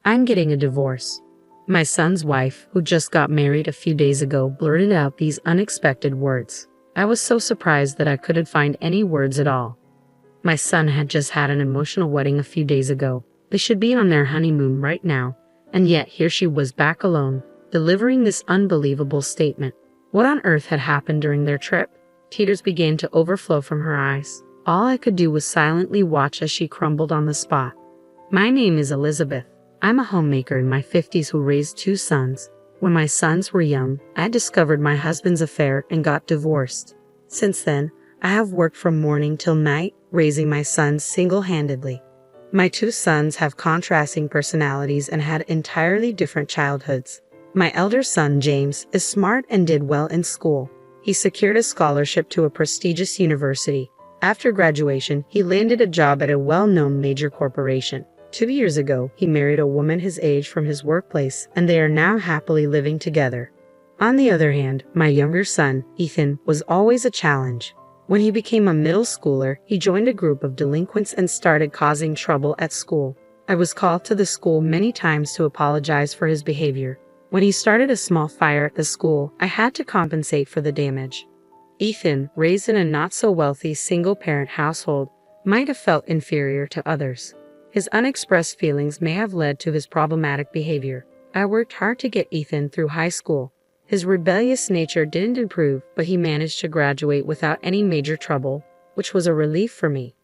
I'm getting a divorce. My son's wife, who just got married a few days ago, blurted out these unexpected words. I was so surprised that I couldn't find any words at all. My son had just had an emotional wedding a few days ago. They should be on their honeymoon right now, and yet here she was back alone, delivering this unbelievable statement. What on earth had happened during their trip? Tears began to overflow from her eyes. All I could do was silently watch as she crumbled on the spot. My name is Elizabeth. I'm a homemaker in my 50s who raised 2 sons. When my sons were young, I discovered my husband's affair and got divorced. Since then, I have worked from morning till night, raising my sons single-handedly. My 2 sons have contrasting personalities and had entirely different childhoods. My elder son, James, is smart and did well in school. He secured a scholarship to a prestigious university. After graduation, he landed a job at a well-known major corporation. 2 years ago, he married a woman his age from his workplace, and they are now happily living together. On the other hand, my younger son, Ethan, was always a challenge. When he became a middle schooler, he joined a group of delinquents and started causing trouble at school. I was called to the school many times to apologize for his behavior. When he started a small fire at the school, I had to compensate for the damage. Ethan, raised in a not-so-wealthy single-parent household, might have felt inferior to others. His unexpressed feelings may have led to his problematic behavior. I worked hard to get Ethan through high school. His rebellious nature didn't improve, but he managed to graduate without any major trouble, which was a relief for me.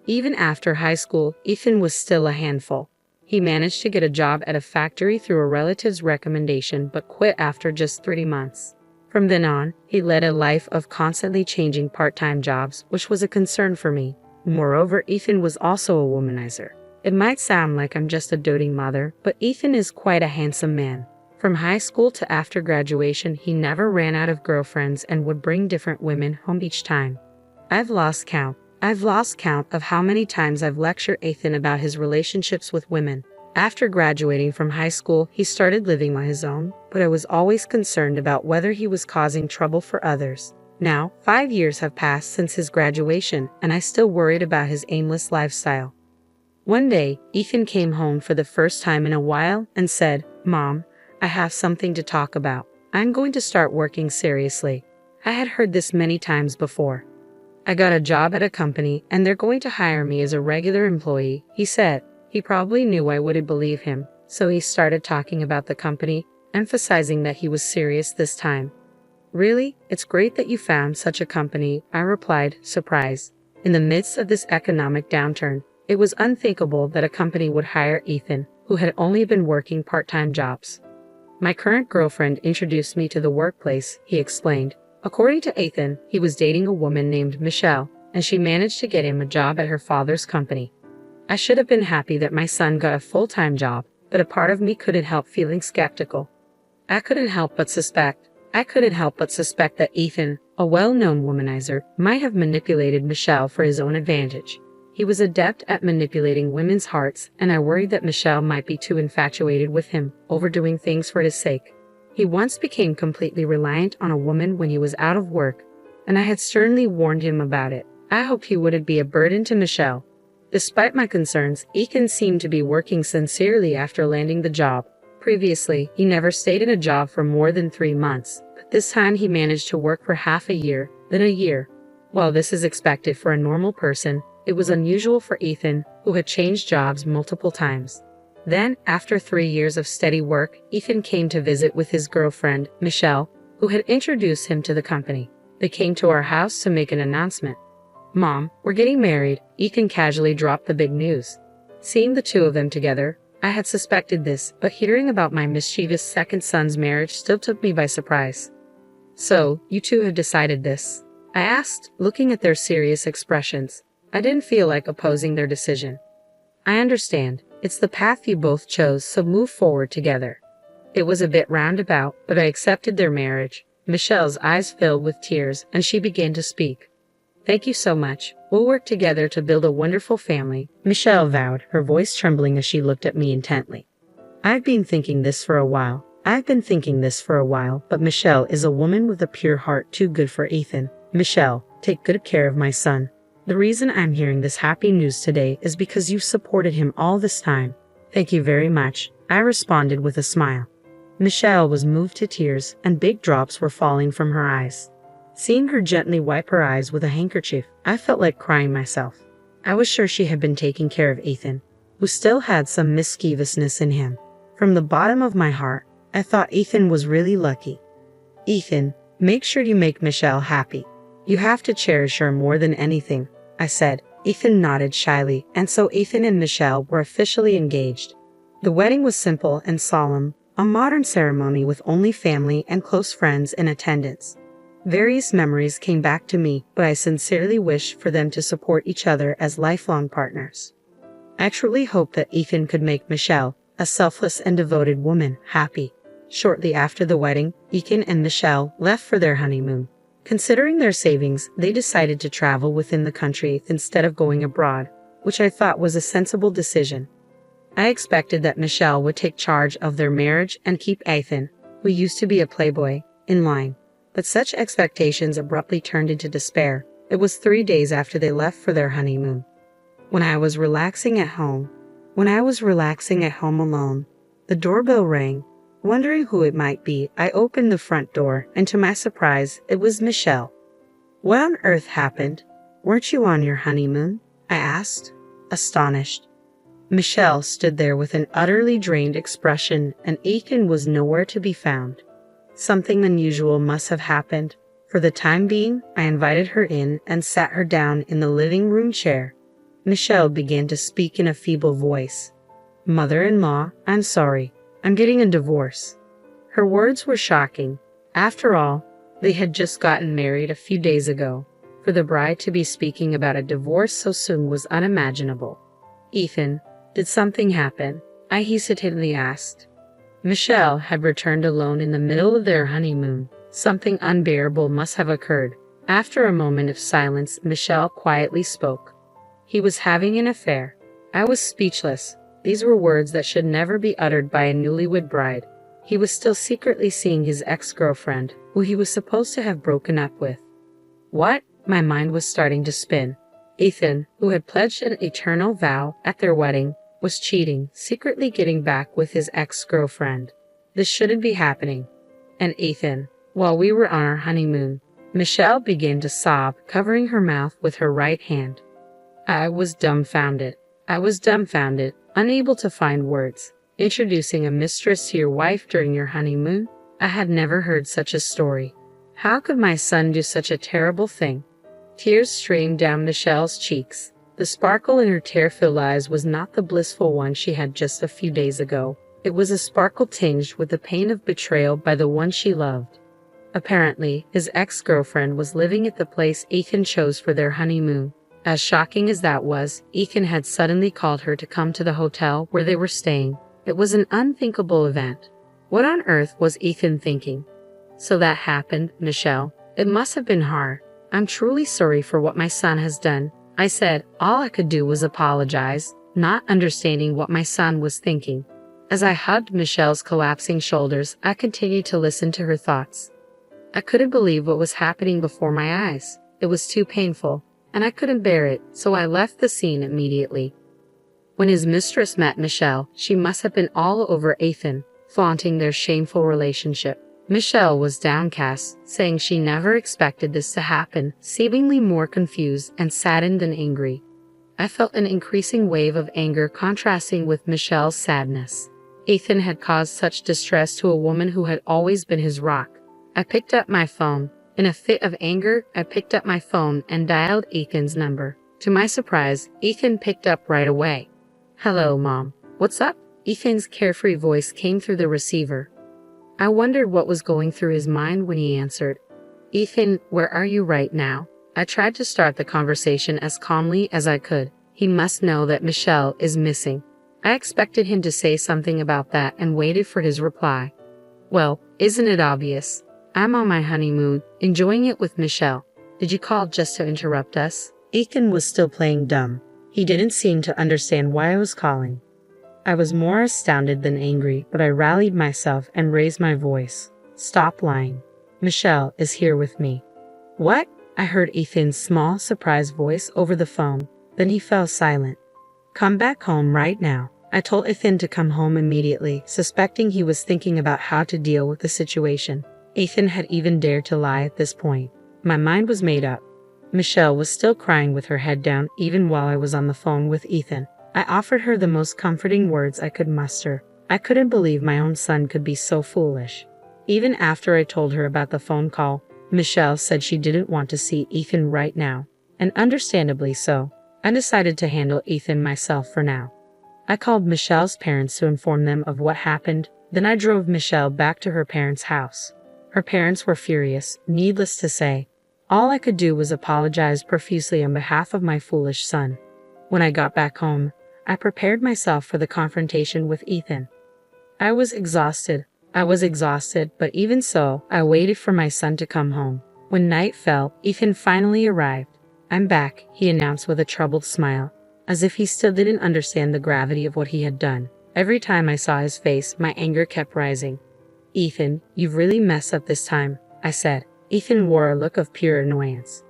Even after high school, Ethan was still a handful. He managed to get a job at a factory through a relative's recommendation, but quit after just 3 months. From then on, he led a life of constantly changing part-time jobs, which was a concern for me. Moreover, Ethan was also a womanizer. It might sound like I'm just a doting mother, but Ethan is quite a handsome man. From high school to after graduation, he never ran out of girlfriends and would bring different women home each time. I've lost count of how many times I've lectured Ethan about his relationships with women. After graduating from high school, he started living on his own, but I was always concerned about whether he was causing trouble for others. Now, 5 years have passed since his graduation, and I still worried about his aimless lifestyle. One day, Ethan came home for the first time in a while and said, "Mom, I have something to talk about. I'm going to start working seriously." I had heard this many times before. "I got a job at a company and they're going to hire me as a regular employee," he said. He probably knew I wouldn't believe him, so he started talking about the company, emphasizing that he was serious this time. "Really? It's great that you found such a company," I replied, surprised. In the midst of this economic downturn, it was unthinkable that a company would hire Ethan, who had only been working part-time jobs. "My current girlfriend introduced me to the workplace," he explained. According to Ethan, he was dating a woman named Michelle, and she managed to get him a job at her father's company. I should have been happy that my son got a full-time job, but a part of me couldn't help feeling skeptical. I couldn't help but suspect that Ethan, a well-known womanizer, might have manipulated Michelle for his own advantage. He was adept at manipulating women's hearts, and I worried that Michelle might be too infatuated with him, overdoing things for his sake. He once became completely reliant on a woman when he was out of work, and I had sternly warned him about it. I hoped he wouldn't be a burden to Michelle. Despite my concerns, Ethan seemed to be working sincerely after landing the job. Previously, he never stayed in a job for more than 3 months, but this time he managed to work for half a year, then a year. While this is expected for a normal person, it was unusual for Ethan, who had changed jobs multiple times. Then, after 3 years of steady work, Ethan came to visit with his girlfriend, Michelle, who had introduced him to the company. They came to our house to make an announcement. "Mom, we're getting married," Ethan casually dropped the big news. Seeing the 2 of them together, I had suspected this, but hearing about my mischievous second son's marriage still took me by surprise. "So, you 2 have decided this?" I asked, looking at their serious expressions. I didn't feel like opposing their decision. "I understand. It's the path you both chose, so move forward together." It was a bit roundabout, but I accepted their marriage. Michelle's eyes filled with tears, and she began to speak. "Thank you so much. We'll work together to build a wonderful family," Michelle vowed, her voice trembling as she looked at me intently. I've been thinking this for a while, but Michelle is a woman with a pure heart too good for Ethan. Michelle, take good care of my son. The reason I'm hearing this happy news today is because you've supported him all this time. Thank you very much. I responded with a smile. Michelle was moved to tears, and big drops were falling from her eyes. Seeing her gently wipe her eyes with a handkerchief, I felt like crying myself. I was sure she had been taking care of Ethan, who still had some mischievousness in him. From the bottom of my heart, I thought Ethan was really lucky. Ethan, make sure you make Michelle happy. You have to cherish her more than anything, I said. Ethan nodded shyly, and so Ethan and Michelle were officially engaged. The wedding was simple and solemn, a modern ceremony with only family and close friends in attendance. Various memories came back to me, but I sincerely wish for them to support each other as lifelong partners. I truly hope that Ethan could make Michelle, a selfless and devoted woman, happy. Shortly after the wedding, Ethan and Michelle left for their honeymoon. Considering their savings, they decided to travel within the country instead of going abroad, which I thought was a sensible decision. I expected that Michelle would take charge of their marriage and keep Ethan, who used to be a playboy, in line. But such expectations abruptly turned into despair. It was 3 days after they left for their honeymoon. When I was relaxing at home alone, the doorbell rang. Wondering who it might be, I opened the front door, and to my surprise, it was Michelle. "What on earth happened? Weren't you on your honeymoon?" I asked, astonished. Michelle stood there with an utterly drained expression, and Ethan was nowhere to be found. Something unusual must have happened. For the time being, I invited her in and sat her down in the living room chair. Michelle began to speak in a feeble voice. "Mother-in-law, I'm sorry. I'm getting a divorce." Her words were shocking. After all, they had just gotten married a few days ago. For the bride to be speaking about a divorce so soon was unimaginable. "Ethan, did something happen?" I hesitantly asked. Michelle had returned alone in the middle of their honeymoon. Something unbearable must have occurred. After a moment of silence, Michelle quietly spoke. "He was having an affair." I was speechless. These were words that should never be uttered by a newlywed bride. He was still secretly seeing his ex-girlfriend, who he was supposed to have broken up with. What? My mind was starting to spin. Ethan, who had pledged an eternal vow at their wedding, was cheating, secretly getting back with his ex-girlfriend. This shouldn't be happening. And Ethan, while we were on our honeymoon, Michelle began to sob, covering her mouth with her right hand. I was dumbfounded, unable to find words. Introducing a mistress to your wife during your honeymoon? I had never heard such a story. How could my son do such a terrible thing? Tears streamed down Michelle's cheeks. The sparkle in her tear-filled eyes was not the blissful one she had just a few days ago. It was a sparkle tinged with the pain of betrayal by the one she loved. Apparently, his ex-girlfriend was living at the place Ethan chose for their honeymoon. As shocking as that was, Ethan had suddenly called her to come to the hotel where they were staying. It was an unthinkable event. What on earth was Ethan thinking? So that happened, Michelle. It must have been hard. I'm truly sorry for what my son has done, I said. All I could do was apologize, not understanding what my son was thinking. As I hugged Michelle's collapsing shoulders, I continued to listen to her thoughts. I couldn't believe what was happening before my eyes. It was too painful, and I couldn't bear it, so I left the scene immediately. When his mistress met Michelle, she must have been all over Ethan, flaunting their shameful relationship. Michelle was downcast, saying she never expected this to happen, seemingly more confused and saddened than angry. I felt an increasing wave of anger contrasting with Michelle's sadness. Ethan had caused such distress to a woman who had always been his rock. I picked up my phone. In a fit of anger, I picked up my phone and dialed Ethan's number. To my surprise, Ethan picked up right away. "Hello, Mom. What's up?" Ethan's carefree voice came through the receiver. I wondered what was going through his mind when he answered. "Ethan, where are you right now?" I tried to start the conversation as calmly as I could. He must know that Michelle is missing. I expected him to say something about that and waited for his reply. "Well, isn't it obvious? I'm on my honeymoon, enjoying it with Michelle. Did you call just to interrupt us?" Ethan was still playing dumb. He didn't seem to understand why I was calling. I was more astounded than angry, but I rallied myself and raised my voice. "Stop lying. Michelle is here with me." "What?" I heard Ethan's small, surprised voice over the phone. Then he fell silent. "Come back home right now. I told Ethan to come home immediately, suspecting he was thinking about how to deal with the situation. Ethan had even dared to lie at this point. My mind was made up. Michelle was still crying with her head down even while I was on the phone with Ethan. I offered her the most comforting words I could muster. I couldn't believe my own son could be so foolish. Even after I told her about the phone call, Michelle said she didn't want to see Ethan right now, and understandably so. I decided to handle Ethan myself for now. I called Michelle's parents to inform them of what happened, then I drove Michelle back to her parents' house. Her parents were furious, needless to say. All I could do was apologize profusely on behalf of my foolish son. When I got back home, I prepared myself for the confrontation with Ethan. I was exhausted, but even so, I waited for my son to come home. When night fell, Ethan finally arrived. "I'm back," he announced with a troubled smile, as if he still didn't understand the gravity of what he had done. Every time I saw his face, my anger kept rising. "Ethan, you've really messed up this time," I said. Ethan wore a look of pure annoyance.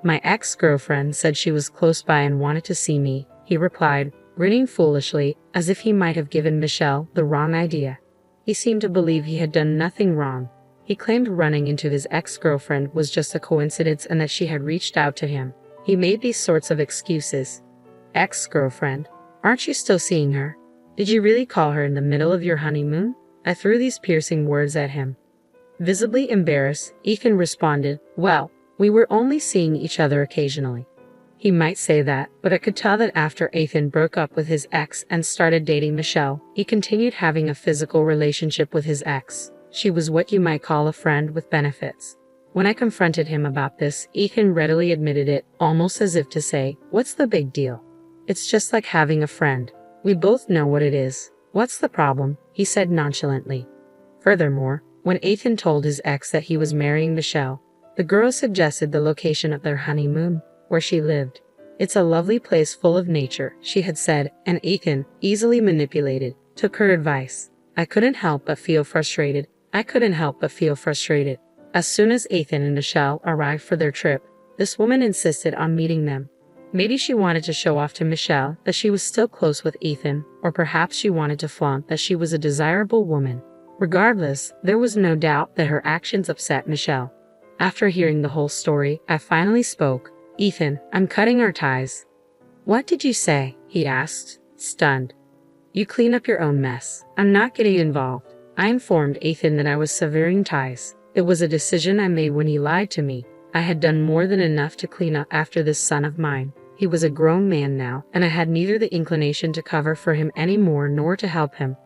"My ex-girlfriend said she was close by and wanted to see me," he replied, grinning foolishly, as if he might have given Michelle the wrong idea. He seemed to believe he had done nothing wrong. He claimed running into his ex-girlfriend was just a coincidence and that she had reached out to him. He made these sorts of excuses. "Ex-girlfriend? Aren't you still seeing her? Did you really call her in the middle of your honeymoon?" I threw these piercing words at him. Visibly embarrassed, Ethan responded, "Well, we were only seeing each other occasionally." He might say that, but I could tell that after Ethan broke up with his ex and started dating Michelle, he continued having a physical relationship with his ex. She was what you might call a friend with benefits. When I confronted him about this, Ethan readily admitted it, almost as if to say, "What's the big deal? It's just like having a friend. We both know what it is. What's the problem?" he said nonchalantly. Furthermore, when Ethan told his ex that he was marrying Michelle, the girl suggested the location of their honeymoon, where she lived. "It's a lovely place full of nature," she had said, and Ethan, easily manipulated, took her advice. I couldn't help but feel frustrated. As soon as Ethan and Michelle arrived for their trip, this woman insisted on meeting them. Maybe she wanted to show off to Michelle that she was still close with Ethan, or perhaps she wanted to flaunt that she was a desirable woman. Regardless, there was no doubt that her actions upset Michelle. After hearing the whole story, I finally spoke. "Ethan, I'm cutting our ties." "What did you say?" he asked, stunned. "You clean up your own mess. I'm not getting involved." I informed Ethan that I was severing ties. It was a decision I made when he lied to me. I had done more than enough to clean up after this son of mine. He was a grown man now, and I had neither the inclination to cover for him anymore nor to help him.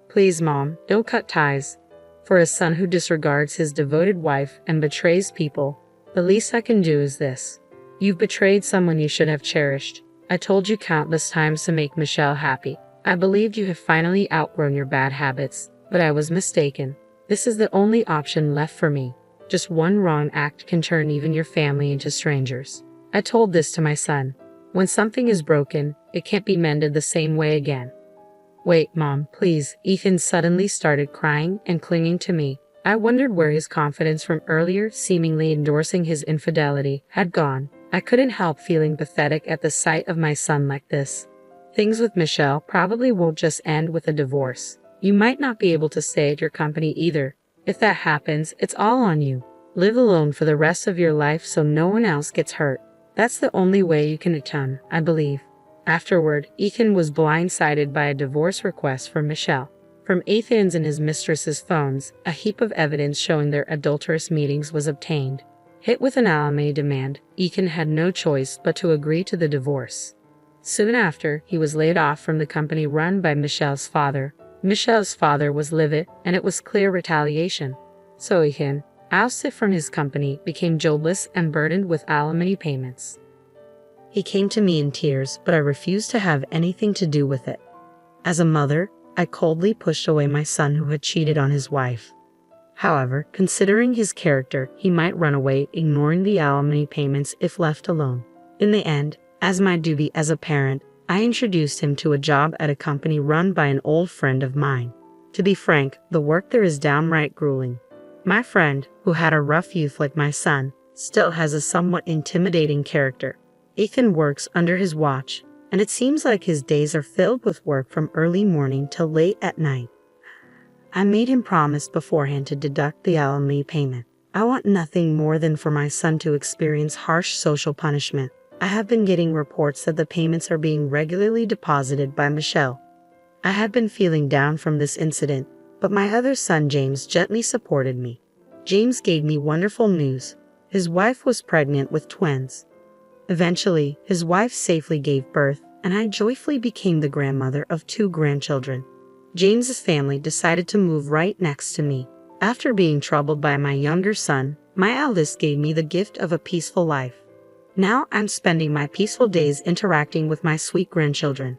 "Please, Mom, don't cut ties. For a son who disregards his devoted wife and betrays people, the least I can do is this. You've betrayed someone you should have cherished. I told you countless times to make Michelle happy. I believed you have finally outgrown your bad habits, but I was mistaken. This is the only option left for me. Just one wrong act can turn even your family into strangers." I told this to my son. When something is broken, it can't be mended the same way again. "Wait, Mom, please." Ethan suddenly started crying and clinging to me. I wondered where his confidence from earlier, seemingly endorsing his infidelity, had gone. I couldn't help feeling pathetic at the sight of my son like this. "Things with Michelle probably won't just end with a divorce. You might not be able to stay at your company either. If that happens, it's all on you. Live alone for the rest of your life so no one else gets hurt. That's the only way you can atone, I believe." Afterward, Ethan was blindsided by a divorce request from Michelle. From Ethan's and his mistress's phones, a heap of evidence showing their adulterous meetings was obtained. Hit with an alimony demand, Ethan had no choice but to agree to the divorce. Soon after, he was laid off from the company run by Michelle's father. Michelle's father was livid, and it was clear retaliation. So Ethan, ousted from his company, became jobless and burdened with alimony payments. He came to me in tears, but I refused to have anything to do with it. As a mother, I coldly pushed away my son who had cheated on his wife. However, considering his character, he might run away, ignoring the alimony payments if left alone. In the end, as my duty as a parent, I introduced him to a job at a company run by an old friend of mine. To be frank, the work there is downright grueling. My friend, who had a rough youth like my son, still has a somewhat intimidating character. Ethan works under his watch, and it seems like his days are filled with work from early morning till late at night. I made him promise beforehand to deduct the alimony payment. I want nothing more than for my son to experience harsh social punishment. I have been getting reports that the payments are being regularly deposited by Michelle. I had been feeling down from this incident, but my other son James gently supported me. James gave me wonderful news. His wife was pregnant with twins. Eventually, his wife safely gave birth, and I joyfully became the grandmother of 2 grandchildren. James's family decided to move right next to me. After being troubled by my younger son, my eldest gave me the gift of a peaceful life. Now I'm spending my peaceful days interacting with my sweet grandchildren.